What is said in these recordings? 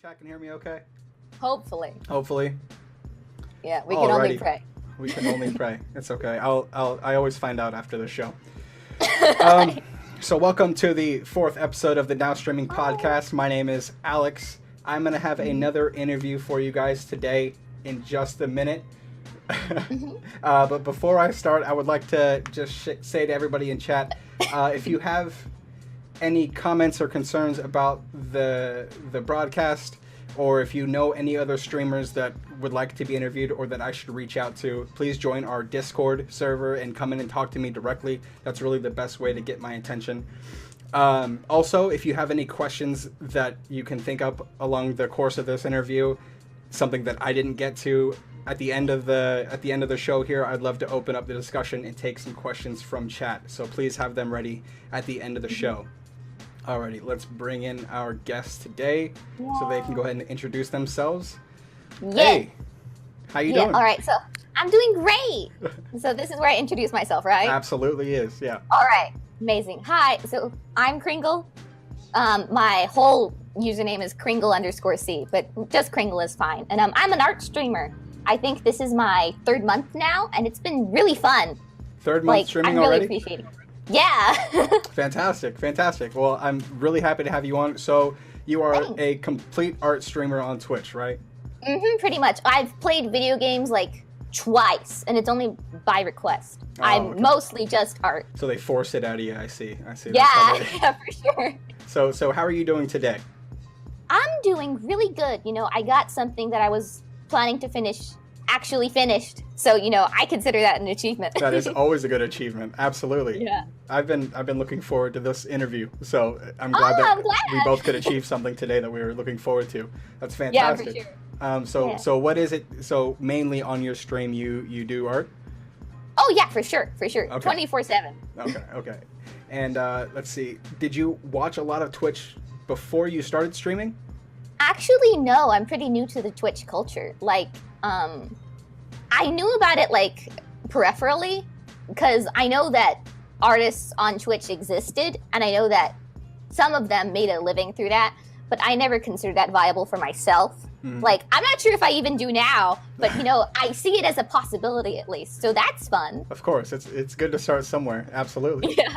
chat can hear me okay? Hopefully. Hopefully. Yeah, we can only pray. We can only pray. It's okay. I always find out after the show. So welcome to the 4th episode of the Now Streaming Podcast. My name is Alex. I'm going to have another interview for you guys today in just a minute. But before I start, I would like to just say to everybody in chat, if you have any comments or concerns about the broadcast, or if you know any other streamers that would like to be interviewed or that I should reach out to, please join our Discord server and come in and talk to me directly. That's really the best way to get my attention. Also, if you have any questions that you can think up along the course of this interview, something that I didn't get to at the end of the show here, I'd love to open up the discussion and take some questions from chat. So please have them ready at the end of the show. Alrighty, let's bring in our guests today so they can go ahead and introduce themselves. Yeah. Hey, how you doing? All right, so I'm doing great. So this is where I introduce myself, right? Absolutely is, yeah. All right, amazing. Hi, so I'm Kringle. My whole username is Kringle_C, but just Kringle is fine. And I'm an art streamer. I think this is my 3rd month now, and it's been really fun. 3rd month streaming I'm really already? appreciating it. Yeah. Fantastic. Well, I'm really happy to have you on. So you are a complete art streamer on Twitch, right? Pretty much. I've played video games like twice, and it's only by request. I'm mostly just art. So they force it out of you. I see. Yeah, for sure. So how are you doing today? I'm doing really good. You know, I got something that I was planning to finish actually finished. So, you know, I consider that an achievement. That is always a good achievement. Absolutely. Yeah. I've been looking forward to this interview. So I'm glad we both could achieve something today that we were looking forward to. That's fantastic. Yeah, for sure. So what is it? So mainly on your stream you do art? Oh yeah, for sure. Okay. 24/7. Okay. And let's see. Did you watch a lot of Twitch before you started streaming? Actually, no. I'm pretty new to the Twitch culture. Like, I knew about it like peripherally because I know that artists on Twitch existed, and I know that some of them made a living through that, but I never considered that viable for myself. Like, I'm not sure if I even do now, but you know, I see it as a possibility at least, so that's fun. Of course, it's good to start somewhere. Absolutely. Yeah.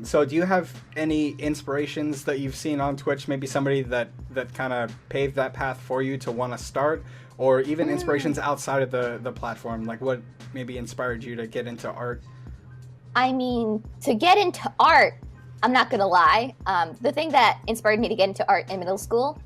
So do you have any inspirations that you've seen on Twitch? Maybe somebody that kind of paved that path for you to want to start, or even inspirations outside of the platform? Like, what maybe inspired you to get into art? I mean, to get into art, I'm not gonna lie. The thing that inspired me to get into art in middle school,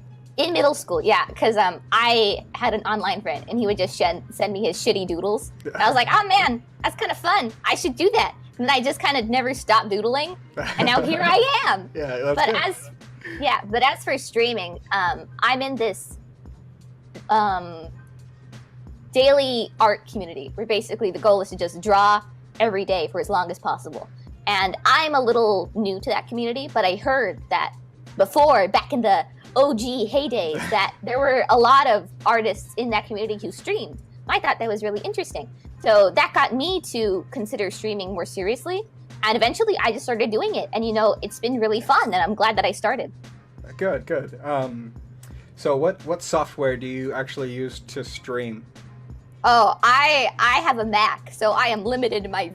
yeah, because I had an online friend, and he would just send me his shitty doodles. And I was like, oh man, that's kind of fun. I should do that. And I just kind of never stopped doodling, and now here I am. Yeah, that's good. But as for streaming, I'm in this daily art community where basically the goal is to just draw every day for as long as possible. And I'm a little new to that community, but I heard that before, back in the OG heydays, that there were a lot of artists in that community who streamed. I thought that was really interesting. So that got me to consider streaming more seriously. And eventually I just started doing it. And, you know, it's been really fun, and I'm glad that I started. Good. So what software do you actually use to stream? Oh, I have a Mac, so I am limited in my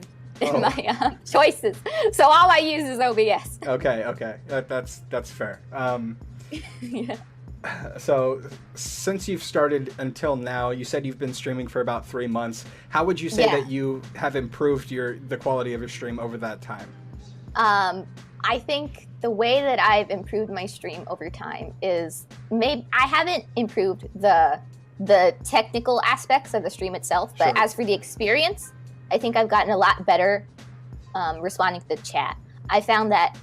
choices. So all I use is OBS. Okay. That's fair. Yeah. So since you've started until now, you said you've been streaming for about 3 months. How would you say that you have improved the quality of your stream over that time? I think the way that I've improved my stream over time is I haven't improved the technical aspects of the stream itself, but as for the experience, I think I've gotten a lot better responding to the chat. I found that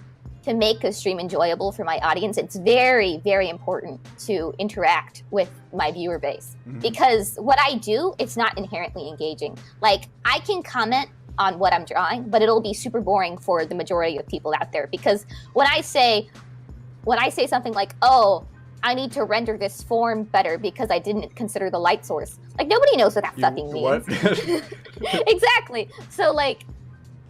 to make a stream enjoyable for my audience, it's very, very important to interact with my viewer base. Because what I do, it's not inherently engaging. Like, I can comment on what I'm drawing, but it'll be super boring for the majority of people out there. Because when I say something like, oh, I need to render this form better because I didn't consider the light source, like, nobody knows what that fucking means. What? Exactly. So, like,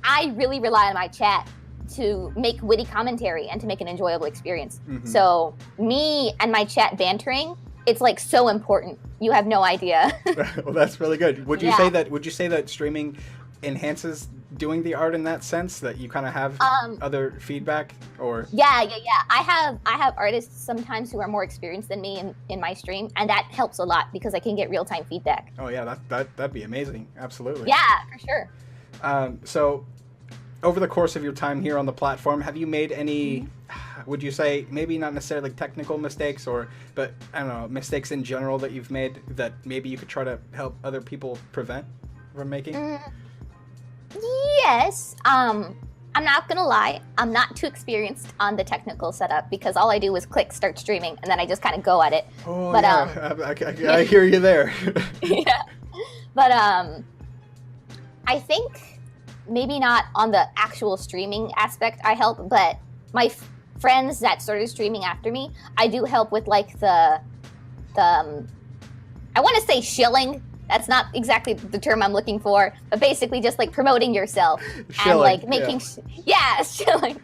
I really rely on my chat to make witty commentary and to make an enjoyable experience. So me and my chat bantering, it's like so important. You have no idea. Well, that's really good. Would you say that streaming enhances doing the art in that sense, that you kind of have other feedback? Or yeah, I have artists sometimes who are more experienced than me in my stream, and that helps a lot because I can get real-time feedback. Oh yeah, that'd be amazing. Absolutely. Yeah, for sure. So over the course of your time here on the platform, have you made any, would you say, maybe not necessarily technical mistakes, but I don't know, mistakes in general that you've made that maybe you could try to help other people prevent from making? Yes. I'm not gonna lie, I'm not too experienced on the technical setup because all I do is click start streaming and then I just kind of go at it. Oh, but I hear you there. Yeah. But I think maybe not on the actual streaming aspect I help, but my friends that started streaming after me, I do help with like the I want to say shilling. That's not exactly the term I'm looking for, but basically just like promoting yourself shilling, and like making shilling.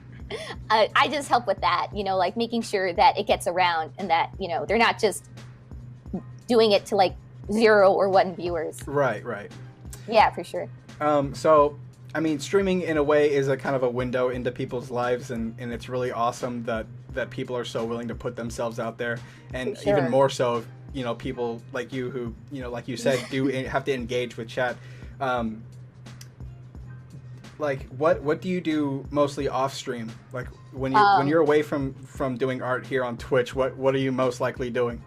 I just help with that, like making sure that it gets around and that, they're not just doing it to like 0 or 1 viewers. Right. Yeah, for sure. So, I mean, streaming in a way is a kind of a window into people's lives, and it's really awesome that people are so willing to put themselves out there, and even more so, people like you who, like you said, do have to engage with chat. Like, what do you do mostly off stream? Like when you're away from doing art here on Twitch, what are you most likely doing?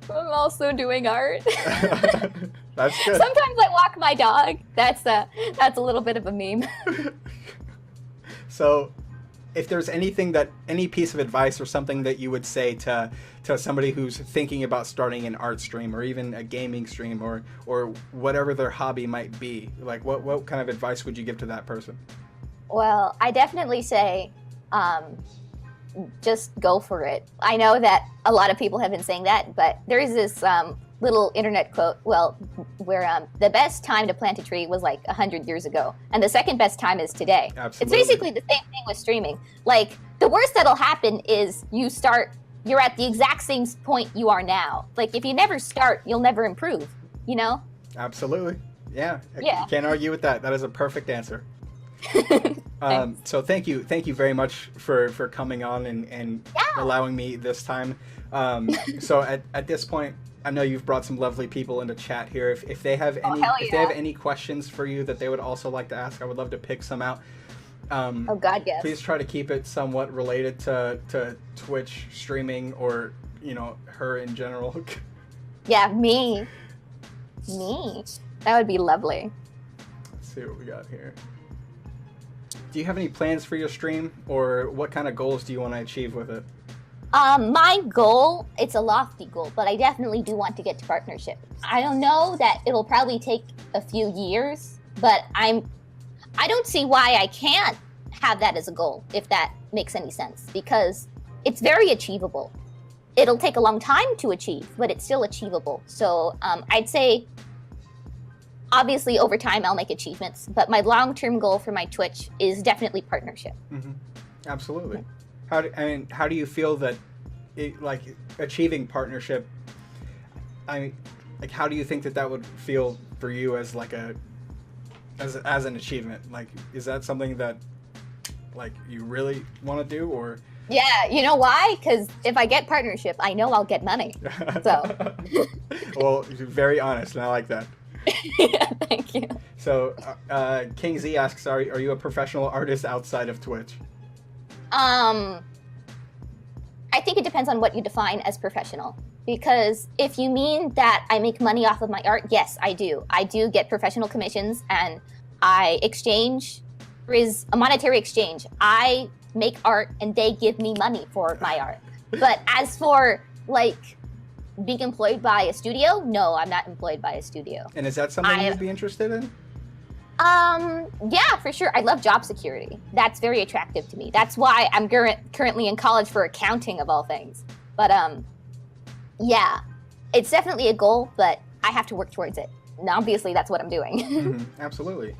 I'm also doing art. That's good. Sometimes I walk my dog. That's a little bit of a meme. So, if there's any piece of advice or something that you would say to somebody who's thinking about starting an art stream or even a gaming stream or whatever their hobby might be, like what kind of advice would you give to that person? Well, I definitely say just go for it. I know that a lot of people have been saying that, but there is this little internet quote, where the best time to plant a tree was like 100 years ago, and the second best time is today. Absolutely. It's basically the same thing with streaming. Like, the worst that'll happen is you're at the exact same point you are now. Like, if you never start, you'll never improve, Absolutely. Yeah. I can't argue with that. That is a perfect answer. So thank you very much for coming on and allowing me this time. So at this point, I know you've brought some lovely people into chat here. If they have any questions for you that they would also like to ask, I would love to pick some out. Oh God, yes. Please try to keep it somewhat related to Twitch streaming or her in general. Yeah, me. That would be lovely. Let's see what we got here. Do you have any plans for your stream, or what kind of goals do you want to achieve with it? My goal, it's a lofty goal, but I definitely do want to get to partnership. I don't know that it'll probably take a few years, but I don't see why I can't have that as a goal, if that makes any sense, because it's very achievable. It'll take a long time to achieve, but it's still achievable. So I'd say, obviously, over time, I'll make achievements, but my long-term goal for my Twitch is definitely partnership. Mm-hmm. Absolutely. How do you feel that achieving partnership, how do you think that would feel for you as as an achievement? Like, is that something that you really want to do, or? Yeah, you know why? Because if I get partnership, I know I'll get money. So. Well, you're very honest, and I like that. Yeah, thank you. So, King Z asks, are you a professional artist outside of Twitch? I think it depends on what you define as professional. Because if you mean that I make money off of my art, yes, I do. I do get professional commissions, and there is a monetary exchange. I make art, and they give me money for my art. But as for, being employed by a studio, no, I'm not employed by a studio. And is that something you'd be interested in? Yeah, for sure. I love job security. That's very attractive to me. That's why I'm currently in college for accounting, of all things. But, yeah, it's definitely a goal, but I have to work towards it. And obviously, that's what I'm doing. Mm-hmm. Absolutely.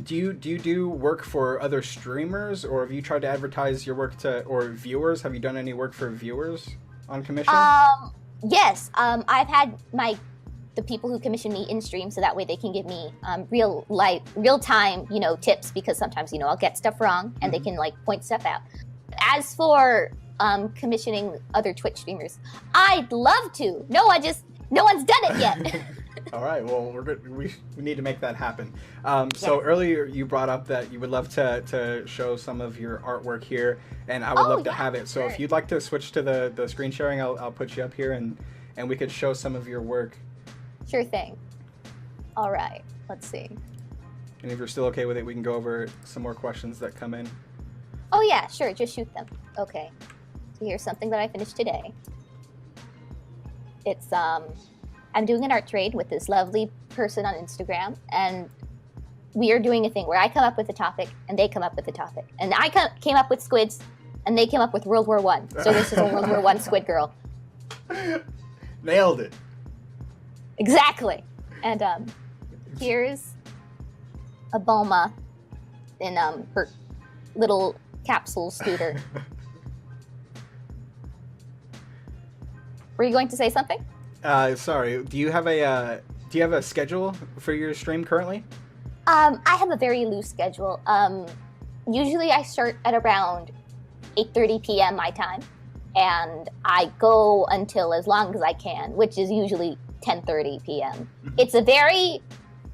Do you do work for other streamers, or have you tried to advertise your work to or viewers? Have you done any work for viewers on commission? Yes. I've had the people who commission me in stream, so that way they can give me real time, tips, because sometimes I'll get stuff wrong and they can point stuff out. As for commissioning other Twitch streamers, I'd love to. No one's done it yet. All right, well, we need to make that happen. So earlier you brought up that you would love to show some of your artwork here, and I would love to have it. So if you'd like to switch to the screen sharing, I'll put you up here, and we could show some of your work. Sure thing. All right, let's see. And if you're still okay with it, we can go over some more questions that come in. Oh yeah, sure, just shoot them. Okay, so here's something that I finished today. It's I'm doing an art trade with this lovely person on Instagram, and we are doing a thing where I come up with a topic and they come up with a topic, and I came up with squids and they came up with World War I. So this is a World War I squid girl. Nailed it. Exactly. And here's a Bulma in her little capsule scooter. Were you going to say something? Sorry. Do you have a schedule for your stream currently? I have a very loose schedule. Usually I start at around 8:30 p.m. my time, and I go until as long as I can, which is usually 10:30 p.m. It's a very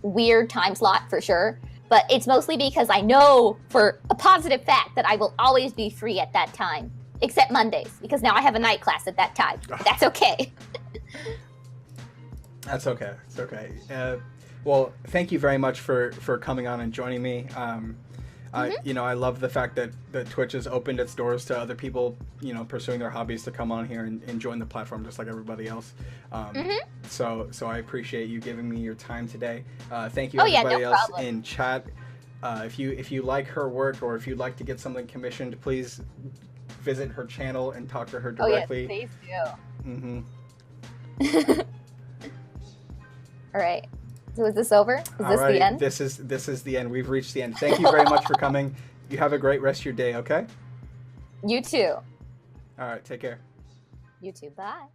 weird time slot for sure, but it's mostly because I know for a positive fact that I will always be free at that time, except Mondays, because now I have a night class at that time. But that's okay. That's okay. It's okay. Well, thank you very much for coming on and joining me. I love the fact that Twitch has opened its doors to other people, pursuing their hobbies, to come on here and join the platform just like everybody else. So I appreciate you giving me your time today. Thank you everybody else in chat. If you like her work, or if you'd like to get something commissioned, please visit her channel and talk to her directly. Oh yes, please do. All right. So is this over? Is this the end? This is the end. We've reached the end. Thank you very much for coming. You have a great rest of your day, okay? You too. All right, take care. You too. Bye.